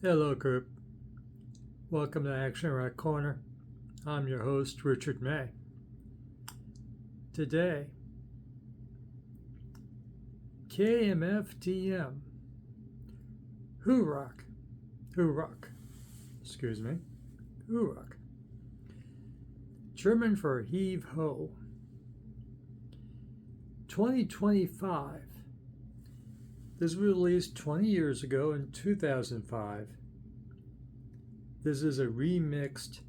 Hello group, welcome to Action Rock Corner. I'm your host Richard May. Today, KMFDM Hau Ruck, Hau Ruck, German for Heave Ho. 2025. This was released 20 years ago in 2005. This is a remastered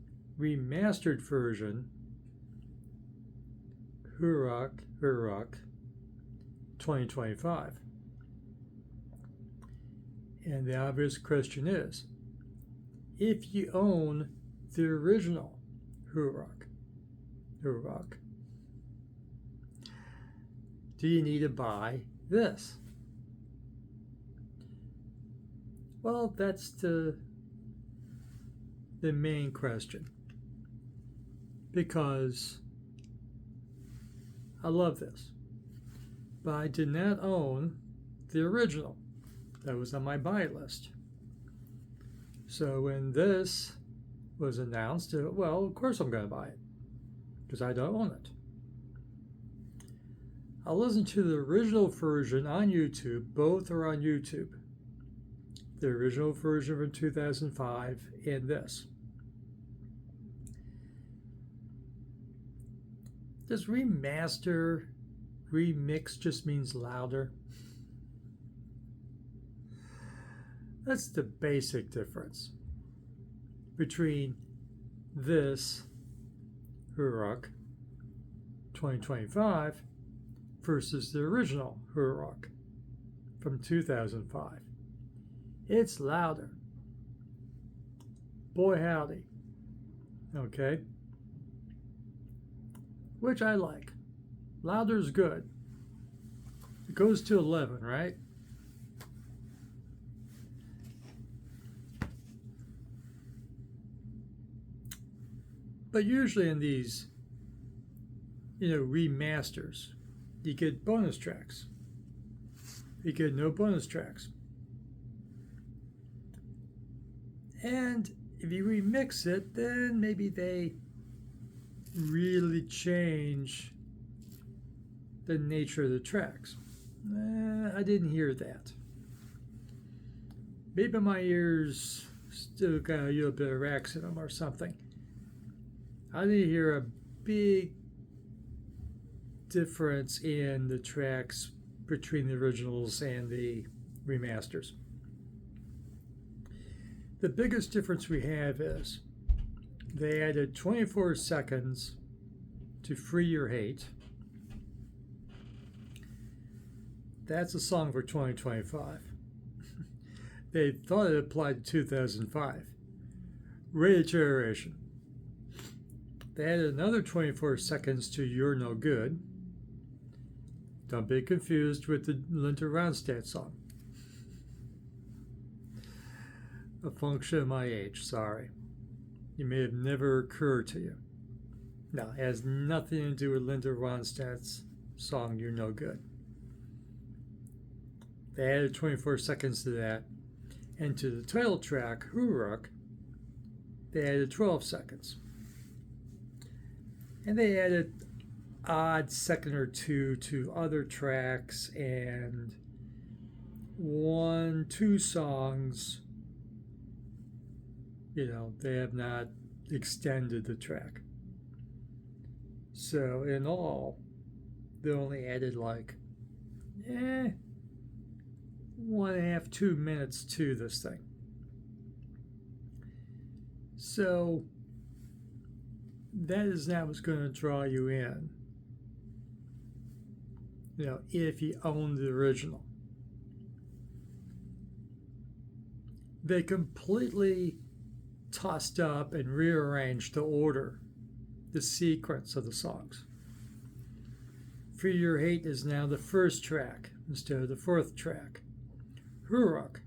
version. Hau Ruck 2025. And the obvious question is, if you own the original Hau Ruck, do you need to buy this? Well, that's the main question, because I love this, but I did not own the original that was on my buy list. So when this was announced, well, of course I'm going to buy it, because I don't own it. I listened to the original version on YouTube. Both are on YouTube. The original version from 2005 and this. Does remix just means louder? That's the basic difference between this Hau Ruck 2025 versus the original Hau Ruck from 2005. It's louder. Boy howdy. Okay? Which I like. Louder's good. It goes to 11, right? But usually in these, remasters, you get bonus tracks. You get no bonus tracks. And if you remix it, then maybe they really change the nature of the tracks. I didn't hear that. Maybe my ears still got a little bit of wax in them or something. I didn't hear a big difference in the tracks between the originals and the remasters. The biggest difference we have is they added 24 seconds to Free Your Hate. That's a song for 2025. They thought it applied to 2005. Radio Generation. They added another 24 seconds to You're No Good. Don't be confused with the Linda Ronstadt song. A function of my age, sorry. It may have never occurred to you. No, it has nothing to do with Linda Ronstadt's song, You're No Good. They added 24 seconds to that. And to the title track, Hau Ruck, they added 12 seconds. And they added odd second or two to other tracks and 1-2 songs. They have not extended the track. So in all, they only added 1.5, 2 minutes to this thing. So that is not what's going to draw you in, if you own the original. They completely tossed up and rearranged the order, the sequence of the songs. Free Your Hate is now the first track instead of the fourth track. Hau Ruck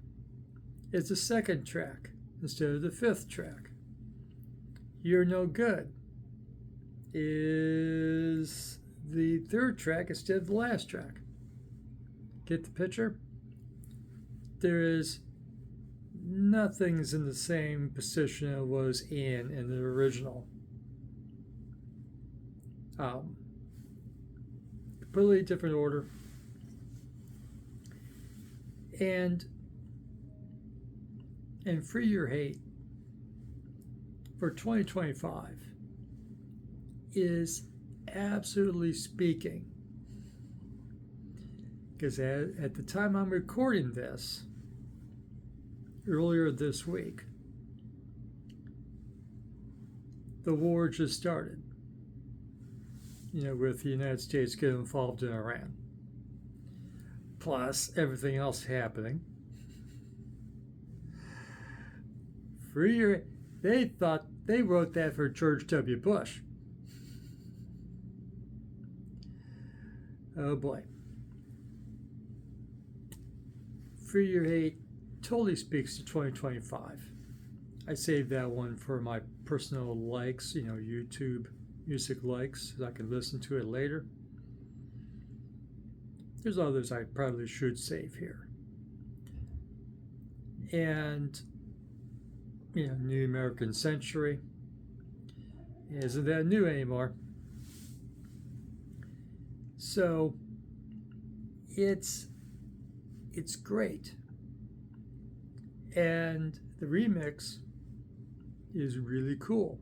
is the second track instead of the fifth track. You're No Good is the third track instead of the last track. Get the picture? There is nothing's in the same position it was in the original. Completely different order. And Free Your Hate for 2025 is absolutely speaking, because at the time I'm recording this, earlier this week, the war just started, with the United States getting involved in Iran, plus everything else happening. They thought they wrote that for George W. Bush. Oh boy. Free Your Hate totally speaks to 2025. I saved that one for my personal likes, YouTube music likes, so I can listen to it later. There's others I probably should save here. And, New American Century. Isn't that new anymore? So, it's great. And the remix is really cool.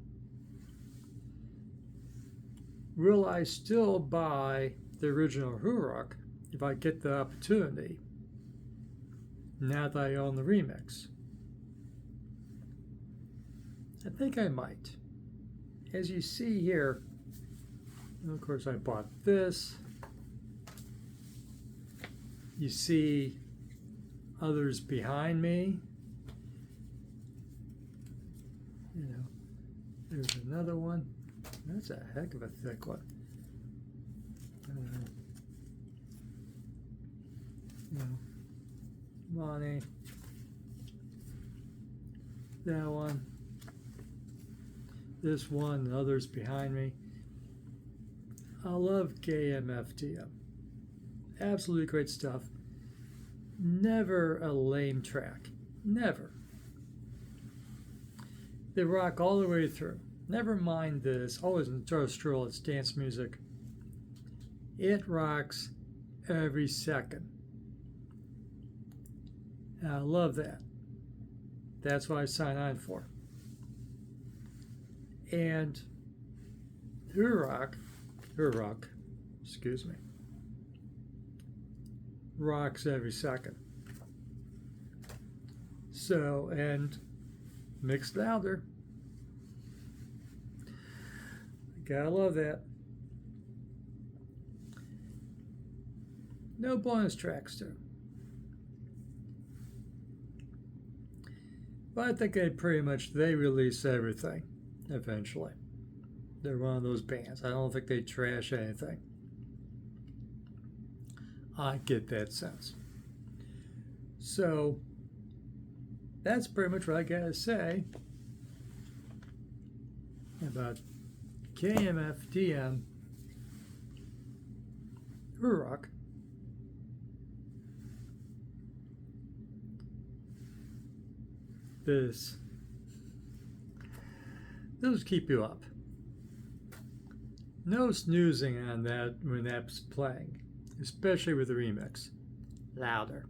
Will I still buy the original Hau Ruck if I get the opportunity now that I own the remix? I think I might. As you see here, of course I bought this. You see others behind me. There's another one. That's a heck of a thick one. Money. That one. This one, and others behind me. I love KMFDM. Absolutely great stuff. Never a lame track. Never. They rock all the way through. Never mind this. Always industrial. It's dance music. It rocks every second. And I love that. That's what I signed on for. And Hau Ruck, excuse me, rocks every second. So, and mixed louder. Gotta love that. No bonus tracks too. But I think they release everything eventually. They're one of those bands. I don't think they trash anything. I get that sense. So that's pretty much what I gotta say about KMFDM Hau Ruck. Those keep you up. No snoozing on that when that's playing, especially with the remix. Louder.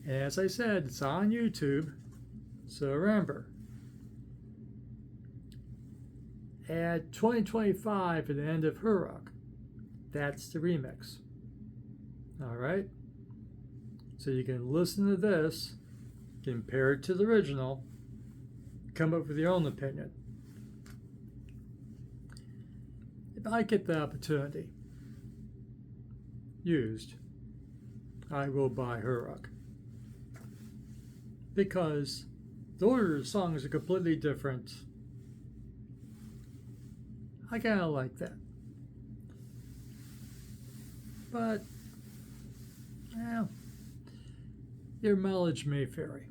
And as I said, it's on YouTube, so remember, at 2025 at the end of Hau Ruck, that's the remix. Alright? So you can listen to this, compare it to the original, come up with your own opinion. If I get the opportunity used, I will buy Hau Ruck. Because the order of the songs are completely different. I kind of like that. But, well, your mileage may vary.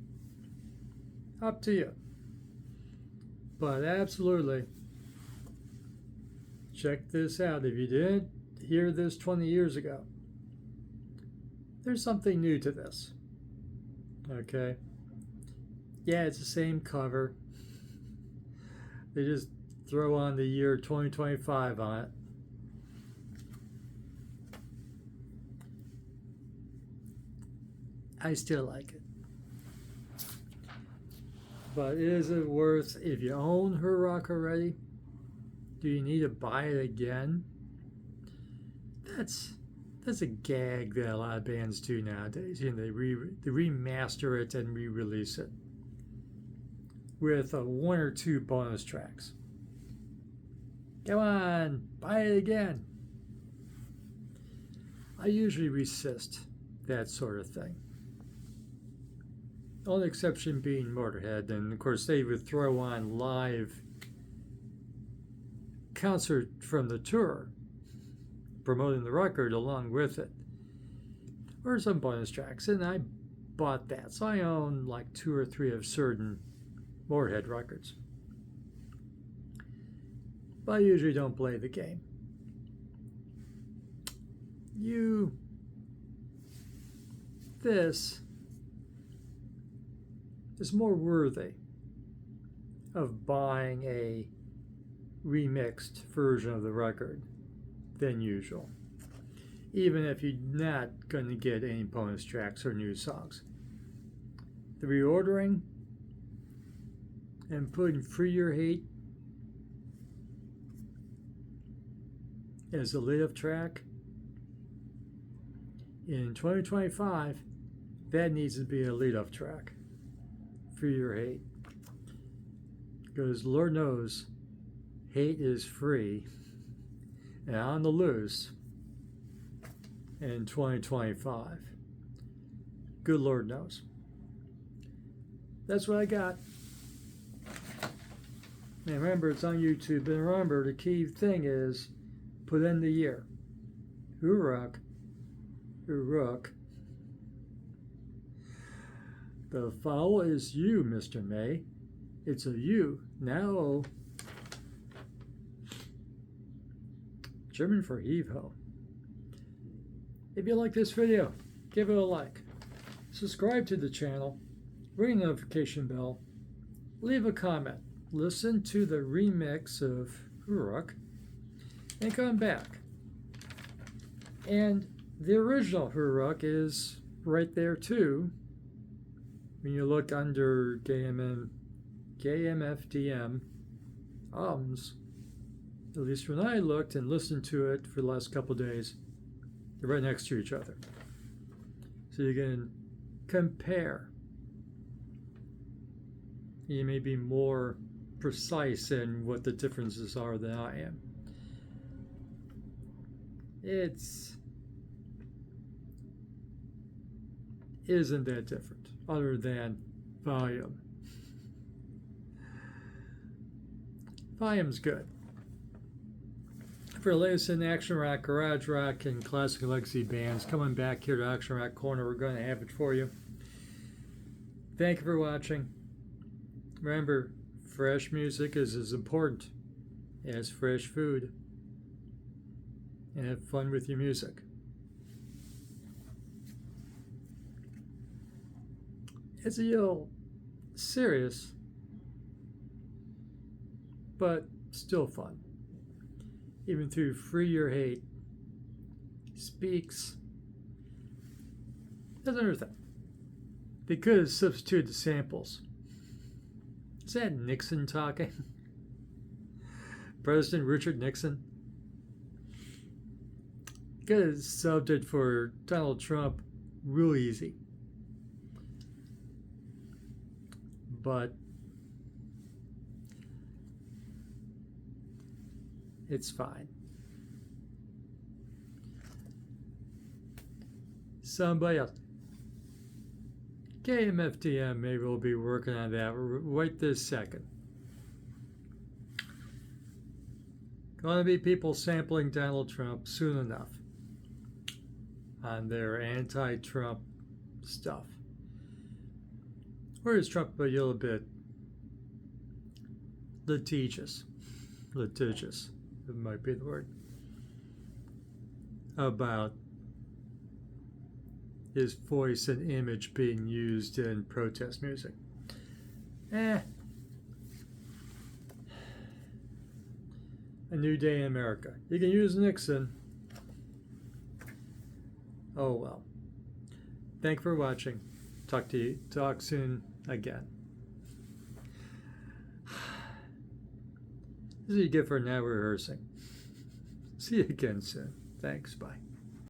Up to you. But absolutely, check this out. If you didn't hear this 20 years ago, there's something new to this. Okay? Yeah, it's the same cover. They just throw on the year 2025 on it. I still like it. But is it worth, if you own Hau Ruck already, do you need to buy it again? That's a gag that a lot of bands do nowadays. You know, they remaster it and re-release it with one or two bonus tracks. Come on, buy it again. I usually resist that sort of thing. The only exception being Motorhead, and of course they would throw on live concert from the tour, promoting the record along with it, or some bonus tracks, and I bought that. So I own like 2 or 3 of certain Motorhead records. But I usually don't play the game. This is more worthy of buying a remixed version of the record than usual, even if you're not going to get any bonus tracks or new songs. The reordering and putting Free Your Hate as the lead-up track in 2025, that needs to be a lead-up track. Free Your Hate. Because Lord knows, hate is free and on the loose in 2025. Good Lord knows. That's what I got. And remember, it's on YouTube. And remember, the key thing is put in the year. Hau Ruck. Hau Ruck. The foul is you, Mr. May. It's a you, now O. German for Heave Ho. If you like this video, give it a like. Subscribe to the channel. Ring the notification bell. Leave a comment. Listen to the remix of Hau Ruck. And come back. And the original Hau Ruck is right there too. When you look under KMFDM albums, at least when I looked and listened to it for the last couple of days, they're right next to each other. So you can compare. You may be more precise in what the differences are than I am. It isn't that different, other than volume. Volume's good. For the latest in action rock, garage rock, and classic legacy bands, coming back here to Action Rock Corner, we're going to have it for you. Thank you for watching. Remember, fresh music is as important as fresh food. And have fun with your music. It's a little serious, but still fun. Even through Free Your Hate speaks. That's another thing. They could have substituted the samples. Is that Nixon talking? President Richard Nixon? Could have subbed it for Donald Trump real easy. But it's fine. Somebody else. KMFDM maybe will be working on that right this second. Going to be people sampling Donald Trump soon enough on their anti-Trump stuff. Or is Trump a little bit litigious? Litigious, it might be the word. About his voice and image being used in protest music. A new day in America. You can use Nixon. Oh well. Thanks for watching. Talk soon again. This is what you get for now rehearsing. See you again soon. Thanks. Bye.